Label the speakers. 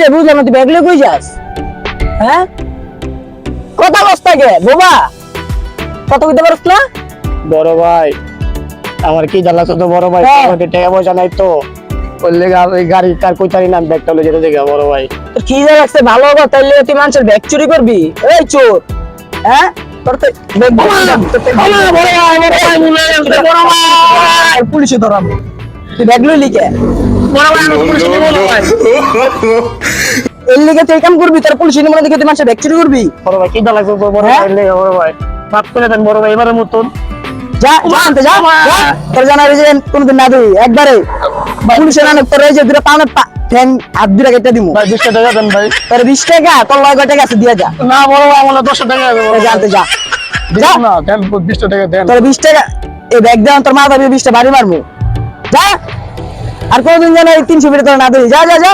Speaker 1: রে বুঝলাম না, তুই ব্যাগ লয়ে কই যাস? হ্যাঁ, কথা বস্তা কে বোবা, কথা কইতে পারছ না?
Speaker 2: বড় ভাই আমার কি জ্বালা তো বড় ভাই,
Speaker 1: হ্যাঁ।
Speaker 2: আমাদের টাকা পয়সা নাই তো, ওই লেগে ওই গাড়ি কার কইতারি না ব্যাগটা লয়ে যেতে দেখা বড় ভাই।
Speaker 1: তোর কি যা লাগছে ভালো হবে, তাইলে তুই মানুষের ব্যাগ চুরি করবি? এই চোর, হ্যাঁ তোর তো ব্যাগ পুলিশে ধরাবো, তুই ব্যাগ লই লিখে এর লিগে তুই কাম করবি, তোর পুলিশে মনে দেখে তুই মানুষের ব্যাগ চুরি করবি?
Speaker 2: বড় ভাই কি জ্বালা তো বড়
Speaker 1: হ্যাঁ?
Speaker 2: ভাই লেগে বড় ভাই, মাফ করে দেন বড় ভাই এবারের মতন।
Speaker 1: যা যা আনতে যা, যা। তোর জানা যে কোনদিন না দিই একবারে পুলিশে না তোর এই যে দুটো পাউনে ঠ্যাং হাত দুটা কেটে দিমু।
Speaker 2: ভাই 20 টাকা দেন ভাই।
Speaker 1: তোর 20 টাকা, তোর লয় কয় টাকা আছে দিয়া যা।
Speaker 2: না বড় ভাই আমার 10 টাকা দেন
Speaker 1: এই জানতে যা, যা।
Speaker 2: না দেন 20 টাকা দেন।
Speaker 1: তোর 20 টাকা এই ব্যাগ দেন, তোর মাথা 20 টা বাড়ি মারমু, যা। আর কোনদিন যেন এই 300 ফিরে তোর না দিই, যা যা যা।